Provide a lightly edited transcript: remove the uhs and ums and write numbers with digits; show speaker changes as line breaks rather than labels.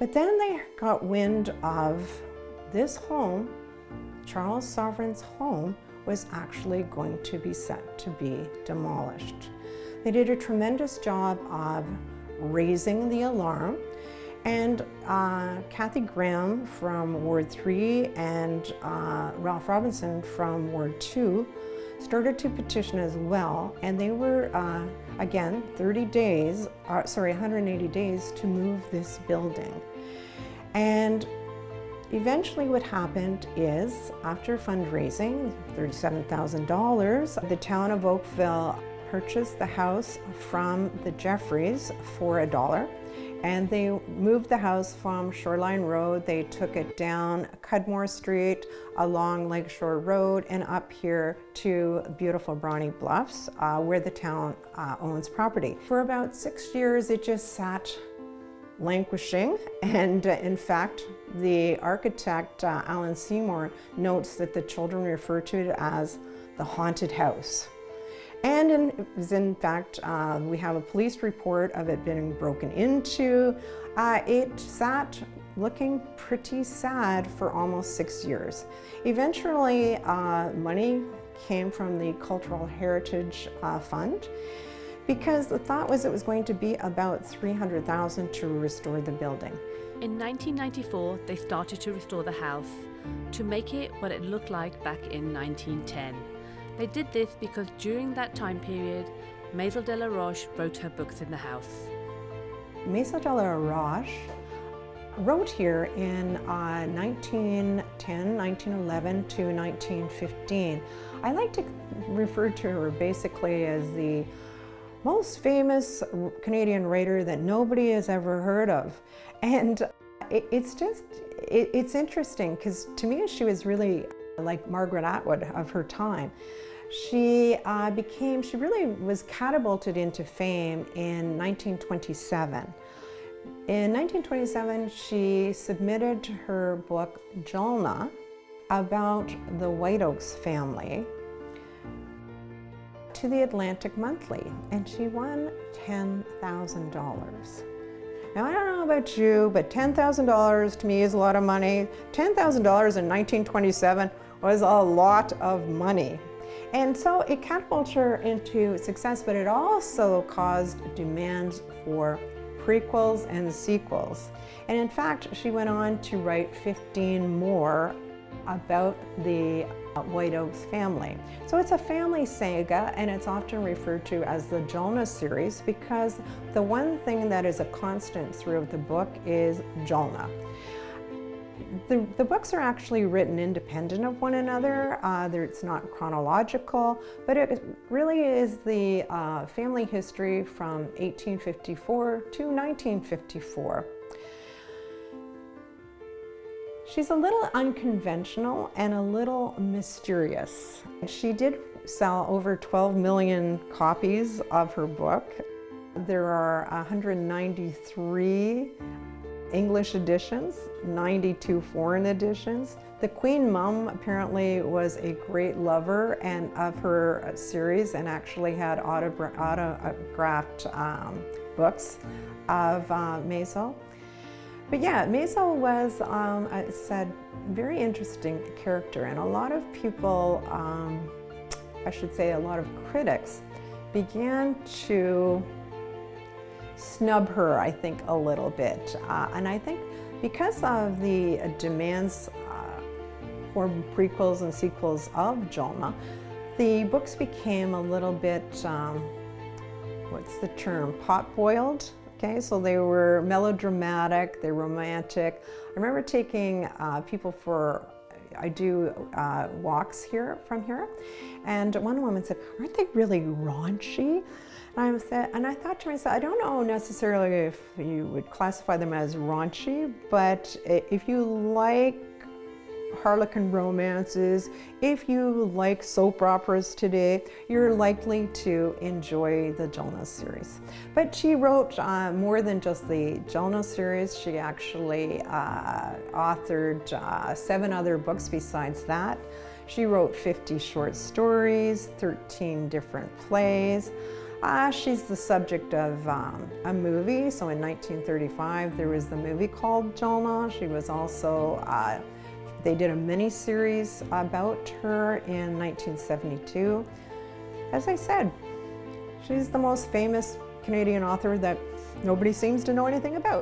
But then they got wind of this home, Charles Sovereign's home, was actually going to be set to be demolished. They did a tremendous job of raising the alarm, and Kathy Graham from Ward 3 and Ralph Robinson from Ward 2 started to petition as well, and they were, again, 180 days to move this building. And eventually what happened is, after fundraising, $37,000, the town of Oakville purchased the house from the Jeffreys for $1, and they moved the house from Shoreline Road. They took it down Cudmore Street, along Lakeshore Road, and up here to beautiful Brawny Bluffs, where the town owns property. For about 6 years, it just sat languishing, and in fact, the architect, Alan Seymour, notes that the children refer to it as the haunted house. And in fact, we have a police report of it being broken into. It sat looking pretty sad for almost 6 years. Eventually, money came from the Cultural Heritage Fund, because the thought was it was going to be about $300,000 to restore the building.
In 1994, they started to restore the house to make it what it looked like back in 1910. They did this because during that time period, Maisel de la Roche wrote her books in the house.
Maisel de la Roche wrote here in 1910, 1911 to 1915. I like to refer to her basically as the most famous Canadian writer that nobody has ever heard of. And it's interesting, because to me she was really like Margaret Atwood of her time. She really was catapulted into fame in 1927. In 1927, she submitted her book, Jalna, about the White Oaks family to the Atlantic Monthly, and she won $10,000. Now, I don't know about you, but $10,000 to me is a lot of money. $10,000 in 1927 was a lot of money. And so it catapulted her into success, but it also caused demands for prequels and sequels. And in fact, she went on to write 15 more about the White Oaks family. So it's a family saga, and it's often referred to as the Jalna series, because the one thing that is a constant throughout the book is Jalna. The books are actually written independent of one another. It's not chronological, but it really is the family history from 1854 to 1954. She's a little unconventional and a little mysterious. She did sell over 12 million copies of her book. There are 193 English editions, 92 foreign editions. The Queen Mum apparently was a great lover of her series, and actually had autographed books of Maisel. But yeah, Maisel was, I said, a very interesting character, and a lot of people, I should say a lot of critics, began to snub her, I think, a little bit. And I think because of the demands for prequels and sequels of Jalna, the books became a little bit, what's the term, pot-boiled. Okay, so they were melodramatic, they're romantic. I remember taking people for, I do walks from here, and one woman said, "Aren't they really raunchy?" And I thought to myself, I don't know necessarily if you would classify them as raunchy, but if you like Harlequin romances, if you like soap operas today, you're likely to enjoy the Jalna series. But she wrote more than just the Jalna series. She actually authored 7 other books besides that. She wrote 50 short stories, 13 different plays. She's the subject of a movie. So in 1935, there was the movie called Jonah. She was also, they did a mini-series about her in 1972. As I said, she's the most famous Canadian author that nobody seems to know anything about.